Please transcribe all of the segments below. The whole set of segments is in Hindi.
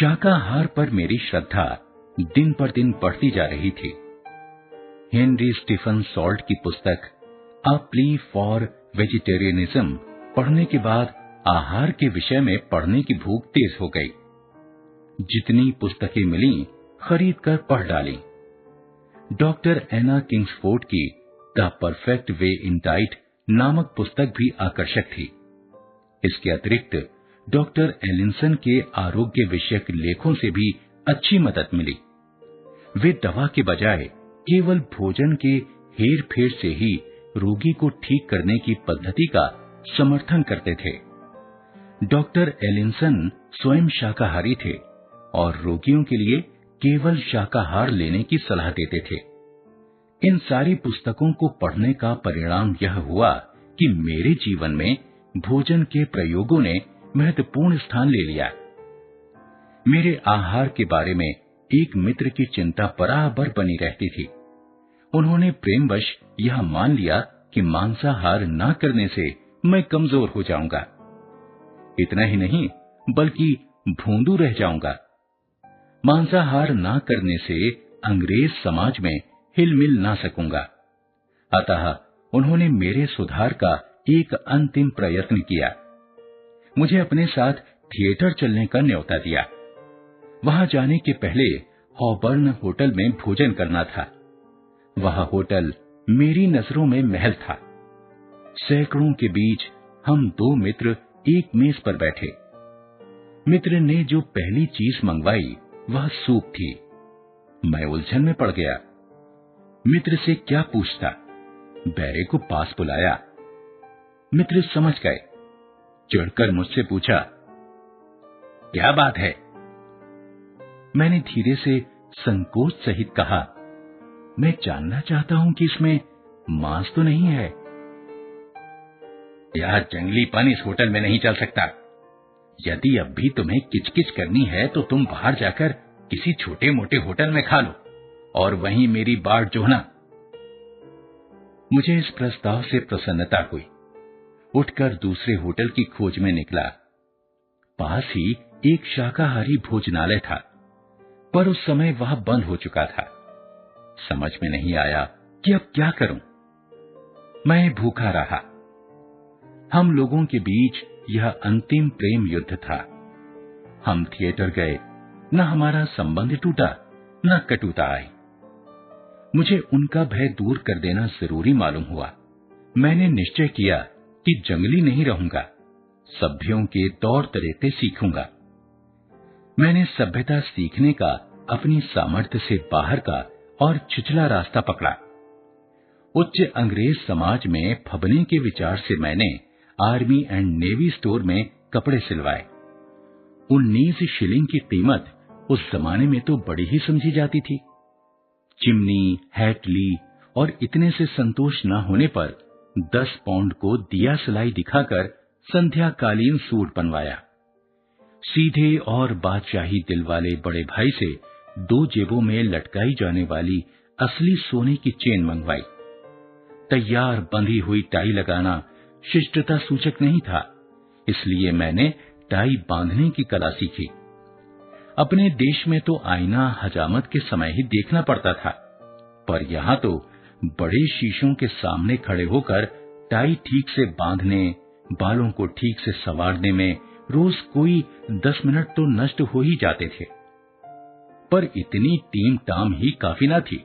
शाकाहार पर मेरी श्रद्धा दिन पर दिन बढ़ती जा रही थी। हेनरी स्टीफन सॉल्ट की पुस्तक अ प्ली फॉर वेजिटेरियनिज्म पढ़ने के बाद आहार के विषय में पढ़ने की भूख तेज हो गई। जितनी पुस्तकें मिली खरीद कर पढ़ डाली। डॉक्टर एना किंग्सफोर्ड की the perfect way in diet नामक पुस्तक भी आकर्षक थी। इसके अतिरिक्त डॉक्टर एलिंसन के आरोग्य विषयक लेखों से भी अच्छी मदद मिली। वे दवा के बजाय केवल भोजन के हेर फेर से ही रोगी को ठीक करने की पद्धति का समर्थन करते थे। डॉक्टर एलिंसन स्वयं शाकाहारी थे और रोगियों के लिए केवल शाकाहार लेने की सलाह देते थे। इन सारी पुस्तकों को पढ़ने का परिणाम यह हुआ कि मेरे जीवन में भोजन के प्रयोगों ने महत्वपूर्ण स्थान ले लिया। मेरे आहार के बारे में एक मित्र की चिंता बराबर बनी रहती थी। उन्होंने प्रेमवश यह मान लिया कि मांसाहार न करने से मैं कमजोर हो जाऊंगा। इतना ही नहीं बल्कि भोंदू रह जाऊंगा। मांसाहार न करने से अंग्रेज समाज में हिल-मिल ना सकूंगा। अतः उन्होंने मेरे सुधार का एक अंतिम प्रयत्न किया। मुझे अपने साथ थिएटर चलने का न्योता दिया। वहां जाने के पहले हॉबर्न होटल में भोजन करना था। वह होटल मेरी नजरों में महल था। सैकड़ों के बीच हम दो मित्र एक मेज पर बैठे। मित्र ने जो पहली चीज मंगवाई वह सूप थी। मैं उलझन में पड़ गया। मित्र से क्या पूछता? बैरे को पास बुलाया। मित्र समझ गए। चिढ़कर मुझसे पूछा, क्या बात है? मैंने धीरे से संकोच सहित कहा, मैं जानना चाहता हूं कि इसमें मांस तो नहीं है। यह जंगलीपन इस होटल में नहीं चल सकता। यदि अब भी तुम्हें किचकिच करनी है तो तुम बाहर जाकर किसी छोटे मोटे होटल में खा लो और वहीं मेरी बाट जोहना। मुझे इस प्रस्ताव से प्रसन्नता हुई। उठकर दूसरे होटल की खोज में निकला। पास ही एक शाकाहारी भोजनालय था, पर उस समय वह बंद हो चुका था। समझ में नहीं आया कि अब क्या करूं। मैं भूखा रहा। हम लोगों के बीच यह अंतिम प्रेम युद्ध था। हम थिएटर गए, न हमारा संबंध टूटा न कटुता आई। मुझे उनका भय दूर कर देना जरूरी मालूम हुआ। मैंने निश्चय किया कि जंगली नहीं रहूंगा, सभ्यों के तौर तरीके सीखूंगा। मैंने सभ्यता सीखने का अपनी सामर्थ्य से बाहर का और छिछला रास्ता पकड़ा। उच्च अंग्रेज समाज में फबने के विचार से मैंने आर्मी एंड नेवी स्टोर में कपड़े सिलवाए। 19 शिलिंग की कीमत उस जमाने में तो बड़ी ही समझी जाती थी। चिमनी, हैट ली और इतने से संतोष न होने पर 10 पाउंड को दिया सिलाई दिखाकर संध्याकालीन सूट बनवाया। सीधे और बादशाही दिल वाले बड़े भाई से 2 जेबों में लटकाई जाने वाली असली सोने की चेन मंगवाई। तैयार बंधी हुई टाई लगाना शिष्टता सूचक नहीं था, इसलिए मैंने टाई बांधने की कला सीखी। अपने देश में तो आईना हजामत के समय ही देखना पड़ता था, पर यहां तो बड़े शीशों के सामने खड़े होकर टाई ठीक से बांधने, बालों को ठीक से संवारने में रोज कोई 10 मिनट तो नष्ट हो ही जाते थे। पर इतनी टीम टाम ही काफी ना थी।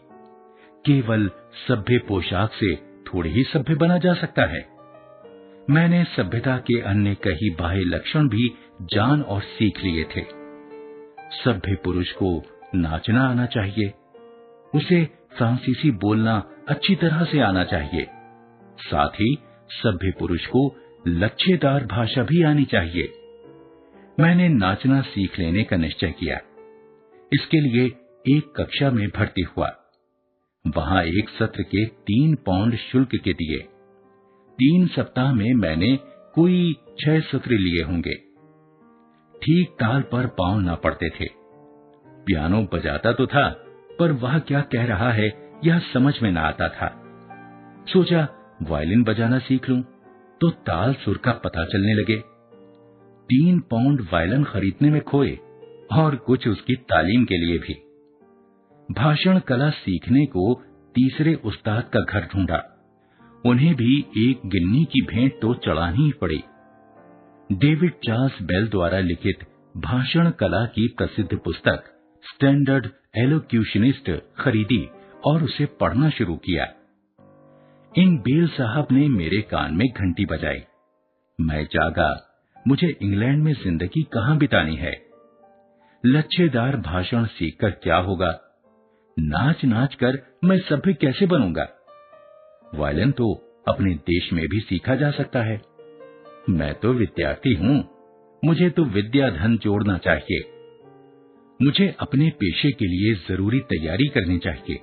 केवल सभ्य पोशाक से थोड़े ही सभ्य बना जा सकता है। मैंने सभ्यता के अन्य कई बाह्य लक्षण भी जान और सीख लिए थे। सभ्य पुरुष को नाचना आना चाहिए, उसे फ्रांसीसी बोलना अच्छी तरह से आना चाहिए, साथ ही सभ्य पुरुष को लच्छेदार भाषा भी आनी चाहिए। मैंने नाचना सीख लेने का निश्चय किया। इसके लिए एक कक्षा में भर्ती हुआ। वहां एक सत्र के 3 पाउंड शुल्क के दिए। 3 सप्ताह में मैंने कोई 6 सत्र लिए होंगे। ठीक ताल पर पांव ना पड़ते थे। पियानो बजाता तो था, पर वह क्या कह रहा है यह समझ में ना आता था। सोचा वायलिन बजाना सीख लूं तो ताल सुर का पता चलने लगे। 3 पाउंड वायलिन खरीदने में खोए। और कुछ उसकी तालीम के लिए भी। भाषण कला सीखने को तीसरे उस्ताद का घर ढूंढा। उन्हें भी एक गिन्नी की भेंट तो चढ़ानी ही पड़ी। डेविड चार्ल्स बेल द्वारा लिखित भाषण कला की प्रसिद्ध पुस्तक स्टैंडर्ड एलोक्यूशनिस्ट खरीदी और उसे पढ़ना शुरू किया। इन बेल साहब ने मेरे कान में घंटी बजाई। मैं जागा, मुझे इंग्लैंड में जिंदगी कहां बितानी है। लच्छेदार भाषण सीखकर क्या होगा? नाच नाच कर मैं सभ्य कैसे बनूंगा? वायलिन तो अपने देश में भी सीखा जा सकता है। मैं तो विद्यार्थी हूं, मुझे तो विद्या धन जोड़ना चाहिए। मुझे अपने पेशे के लिए जरूरी तैयारी करनी चाहिए।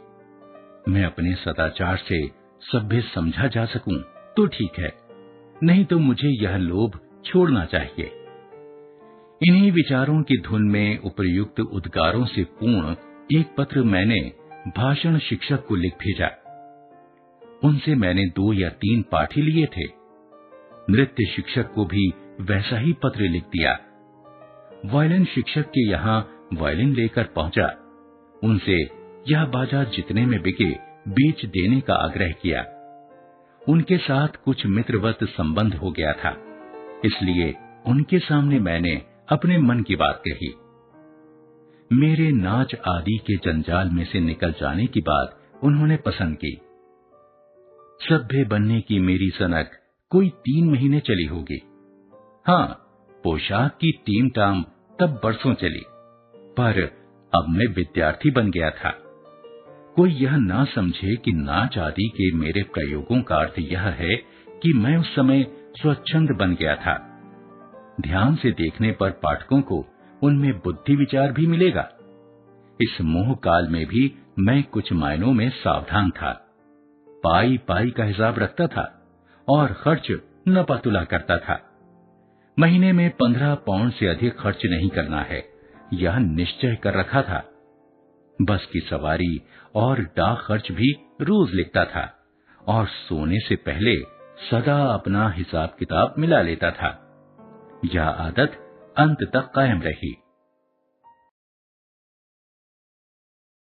मैं अपने सदाचार से सभ्य समझा जा सकूं तो ठीक है, नहीं तो मुझे यह लोभ छोड़ना चाहिए। इन्हीं विचारों की धुन में उपर्युक्त उद्गारों से पूर्ण एक पत्र मैंने भाषण शिक्षक को लिख भेजा। उनसे मैंने 2 या 3 पाठ ही लिए थे। नृत्य शिक्षक को भी वैसा ही पत्र लिख दिया। वायलिन शिक्षक के यहाँ वायलिन लेकर पहुंचा। उनसे यह बाजा जितने में बिके बेच देने का आग्रह किया। उनके साथ कुछ मित्रवत संबंध हो गया था, इसलिए उनके सामने मैंने अपने मन की बात कही। मेरे नाच आदि के जंजाल में से निकल जाने की बात उन्होंने पसंद की। सभ्य बनने की मेरी सनक कोई 3 महीने चली होगी। हाँ, पोशाक की टीम टाम तब बरसों चली, पर अब मैं विद्यार्थी बन गया था। कोई यह ना समझे कि नाच आदि के मेरे प्रयोगों का अर्थ यह है कि मैं उस समय स्वच्छंद बन गया था। ध्यान से देखने पर पाठकों को उनमें बुद्धि विचार भी मिलेगा। इस मोह काल में भी मैं कुछ मायनों में सावधान था। पाई पाई का हिसाब रखता था और खर्च नपा तुला करता था। महीने में 15 पाउंड से अधिक खर्च नहीं करना है, यह निश्चय कर रखा था। बस की सवारी और डाक खर्च भी रोज लिखता था और सोने से पहले सदा अपना हिसाब किताब मिला लेता था। यह आदत अंत तक कायम रही।